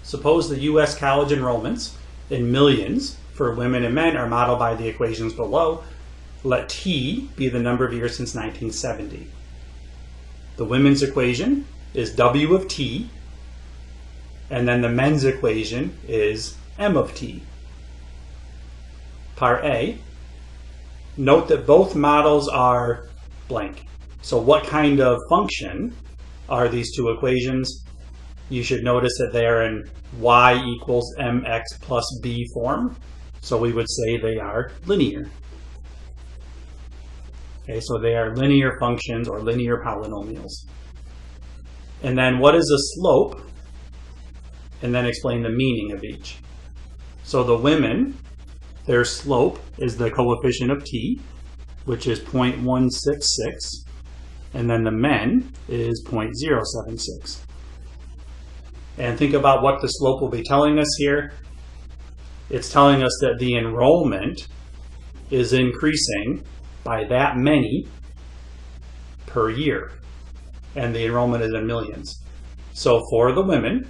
Suppose the U.S. college enrollments in millions for women and men are modeled by the equations below. Let T be the number of years since 1970. The women's equation is W of T, and then the men's equation is M of T. Part A, note that both models are blank. So what kind of function are these two equations? You should notice that they are in y equals mx plus b form. So we would say they are linear. Okay, so they are linear functions or linear polynomials. And then what is a slope? And then explain the meaning of each. So the women, their slope is the coefficient of t, which is 0.166. And then the men is 0.076. And think about what the slope will be telling us here. It's telling us that the enrollment is increasing by that many per year. And the enrollment is in millions. So for the women,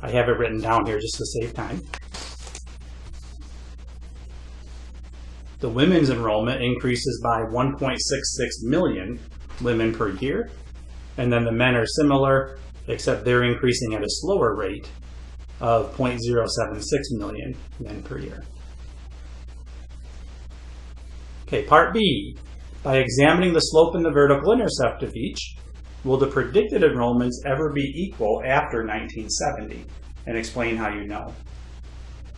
I have it written down here just to save time. The women's enrollment increases by 1.66 million women per year. And then the men are similar, except they're increasing at a slower rate of 0.076 million men per year. Okay, part B. By examining the slope and the vertical intercept of each, will the predicted enrollments ever be equal after 1970? And explain how you know.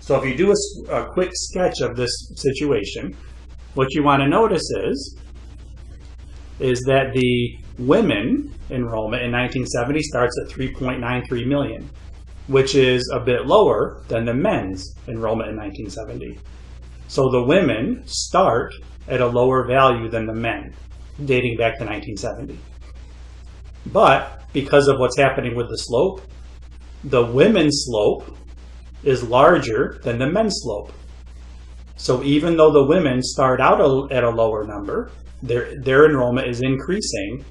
So if you do a quick sketch of this situation, what you want to notice is that the women enrollment in 1970 starts at 3.93 million, which is a bit lower than the men's enrollment in 1970. So the women start at a lower value than the men, dating back to 1970. But because of what's happening with the slope, the women's slope is larger than the men's slope. So even though the women start out at a lower number, their enrollment is increasing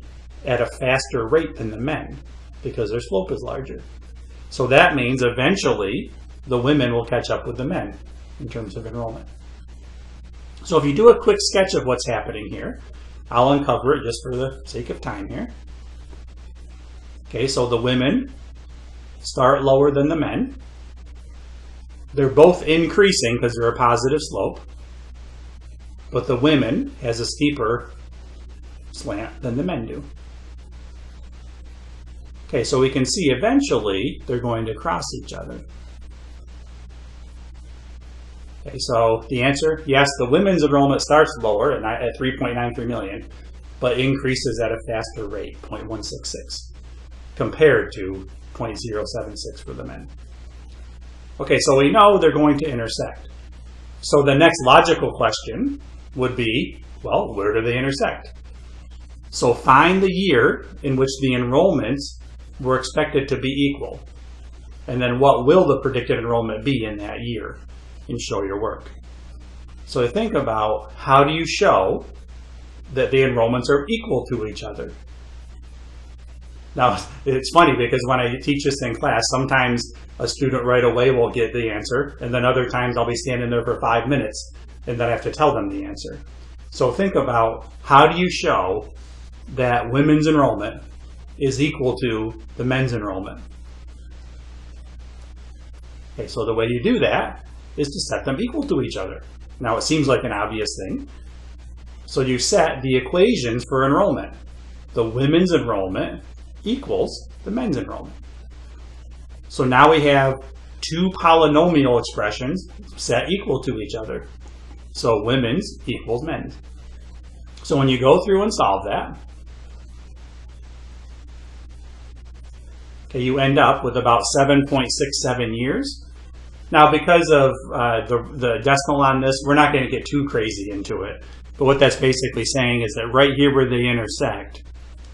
at a faster rate than the men because their slope is larger. So that means eventually the women will catch up with the men in terms of enrollment. So if you do a quick sketch of what's happening here, I'll uncover it just for the sake of time here. Okay, so the women start lower than the men. They're both increasing because they're a positive slope, but the women has a steeper slant than the men do. Okay, so we can see eventually they're going to cross each other. Okay, so the answer, yes, the women's enrollment starts lower at 3.93 million, but increases at a faster rate, 0.166, compared to 0.076 for the men. Okay, so we know they're going to intersect. So the next logical question would be, well, where do they intersect? So find the year in which the enrollments were expected to be equal. And then what will the predicted enrollment be in that year? And show your work. So think about, how do you show that the enrollments are equal to each other? Now, it's funny because when I teach this in class, sometimes a student right away will get the answer, and then other times I'll be standing there for 5 minutes, and then I have to tell them the answer. So think about, how do you show that women's enrollment is equal to the men's enrollment? Okay, so the way you do that is to set them equal to each other. Now, it seems like an obvious thing. So you set the equations for enrollment. The women's enrollment equals the men's enrollment. So now we have two polynomial expressions set equal to each other. So women's equals men's. So when you go through and solve that, okay, you end up with about 7.67 years. Now, because of the decimal on this, we're not going to get too crazy into it. But what that's basically saying is that right here where they intersect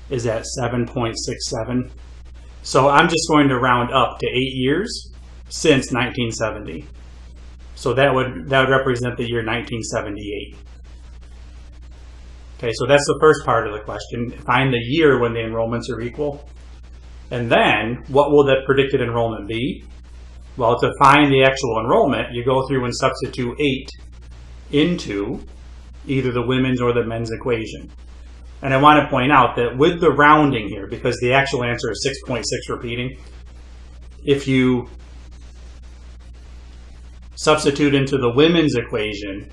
is at 7.67. So I'm just going to round up to 8 years since 1970. So that would represent the year 1978. Okay, so that's the first part of the question. Find the year when the enrollments are equal. And then, what will the predicted enrollment be? Well, to find the actual enrollment, you go through and substitute 8 into either the women's or the men's equation. And I want to point out that with the rounding here, because the actual answer is 6.6 repeating, if you substitute into the women's equation,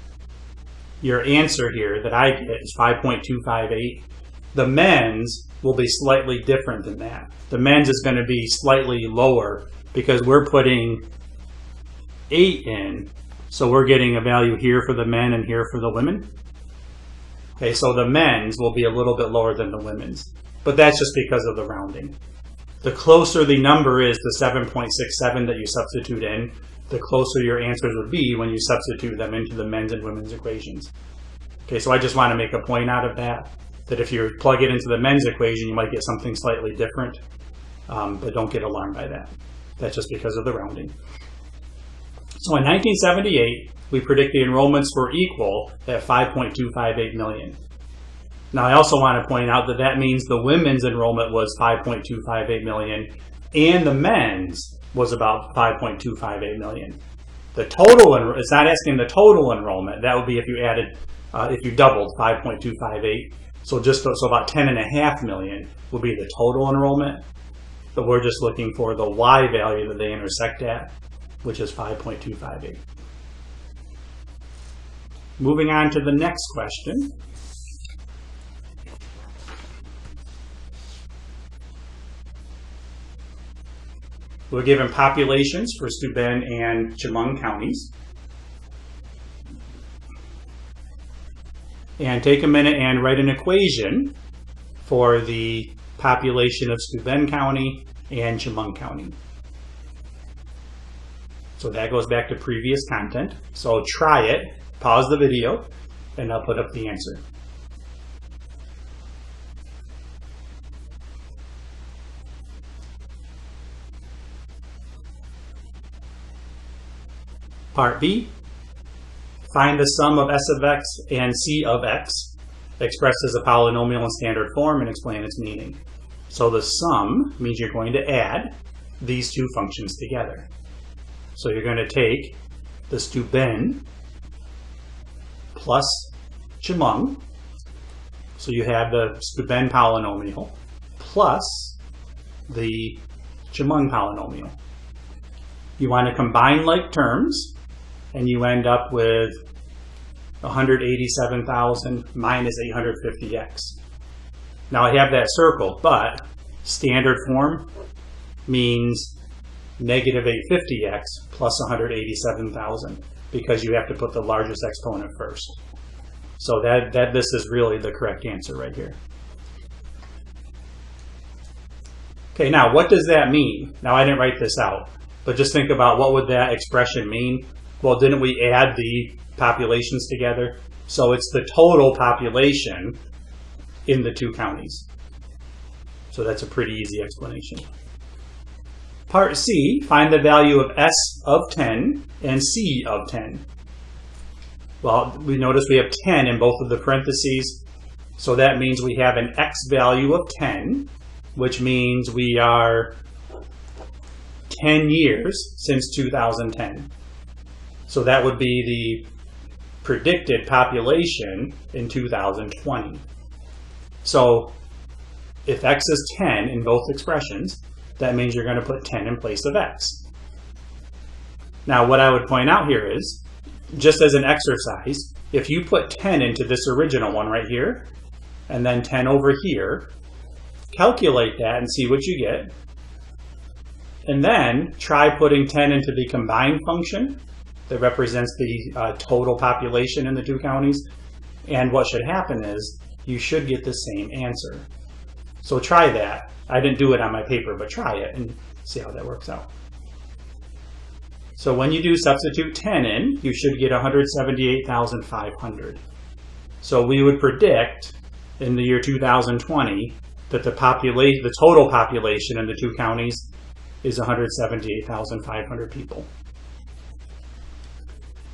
your answer here that I get is 5.258. The men's will be slightly different than that. The men's is going to be slightly lower because we're putting 8 in, so we're getting a value here for the men and here for the women. Okay, so the men's will be a little bit lower than the women's, but that's just because of the rounding. The closer the number is to 7.67 that you substitute in, the closer your answers would be when you substitute them into the men's and women's equations. Okay, so I just want to make a point out of that if you plug it into the men's equation, you might get something slightly different, but don't get alarmed by that. That's just because of the rounding. So in 1978, we predict the enrollments were equal at 5.258 million. Now I also want to point out that that means the women's enrollment was 5.258 million and the men's was about 5.258 million. The total, it's not asking the total enrollment. That would be if you added, if you doubled 5.258. So about 10.5 million would be the total enrollment. But we're just looking for the Y value that they intersect at, which is 5.258. Moving on to the next question. We're given populations for Steuben and Chemung counties. And take a minute and write an equation for the population of Steuben County and Chemung County. So that goes back to previous content. So try it, pause the video, and I'll put up the answer. Part B. Find the sum of s of x and c of x expressed as a polynomial in standard form and explain its meaning. So the sum means you're going to add these two functions together. So you're going to take the Steuben plus Chemung. So you have the Steuben polynomial plus the Chemung polynomial. You want to combine like terms, and you end up with 187,000 minus 850x. Now I have that circled, but standard form means negative 850x plus 187,000 because you have to put the largest exponent first. So this is really the correct answer right here. Okay, now what does that mean? Now I didn't write this out, but just think about what would that expression mean? Well, didn't we add the populations together? So it's the total population in the two counties. So that's a pretty easy explanation. Part C, find the value of S of 10 and C of 10. Well, we notice we have 10 in both of the parentheses. So that means we have an X value of 10, which means we are 10 years since 2010. So that would be the predicted population in 2020. So if x is 10 in both expressions, that means you're going to put 10 in place of x. Now what I would point out here is, just as an exercise, if you put 10 into this original one right here, and then 10 over here, calculate that and see what you get. And then try putting 10 into the combined function that represents the total population in the two counties. And what should happen is you should get the same answer. So try that. I didn't do it on my paper, but try it and see how that works out. So when you do substitute 10 in, you should get 178,500. So we would predict in the year 2020 that the total population in the two counties is 178,500 people.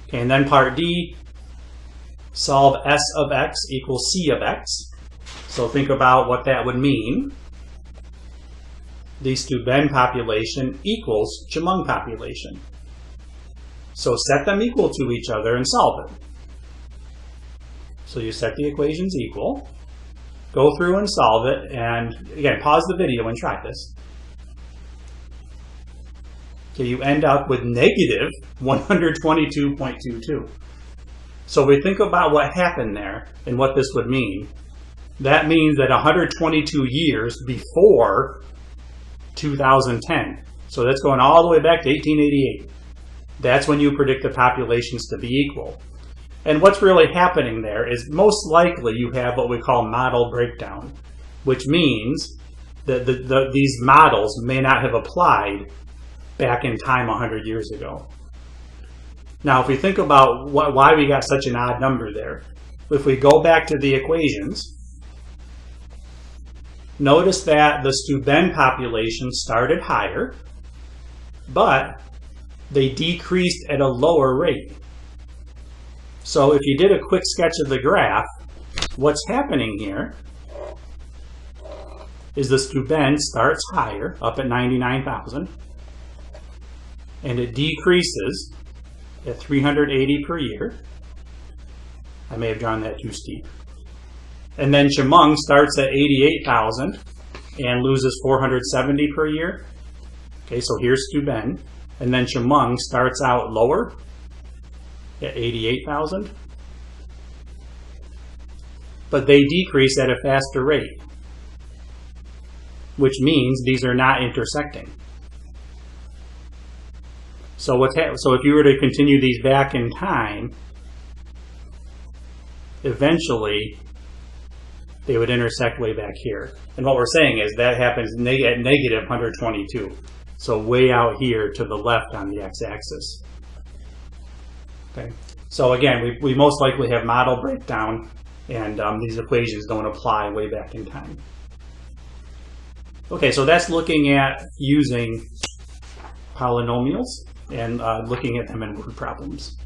Okay, and then part D, solve S of x equals C of x. So think about what that would mean. the Steuben population equals Chemung population. So set them equal to each other and solve it. So you set the equations equal, go through and solve it, and again, pause the video and try this. Okay, you end up with negative 122.22. So we think about what happened there and what this would mean. That means that 122 years before 2010, so that's going all the way back to 1888, that's when you predict the populations to be equal. And what's really happening there is most likely you have what we call model breakdown, which means that these models may not have applied back in time 100 years ago. Now, if we think about why we got such an odd number there, if we go back to the equations, notice that the Steuben population started higher, but they decreased at a lower rate. So if you did a quick sketch of the graph, what's happening here is the Steuben starts higher, up at 99,000, and it decreases at 380 per year. I may have drawn that too steep. And then Chemung starts at 88,000 and loses 470 per year. Okay, so here's Steuben. And then Chemung starts out lower at 88,000. But they decrease at a faster rate, which means these are not intersecting. So if you were to continue these back in time, eventually they would intersect way back here. And what we're saying is that happens at negative 122. So way out here to the left on the x-axis. Okay. So again, we most likely have model breakdown, and these equations don't apply way back in time. Okay, so that's looking at using polynomials and looking at them in word problems.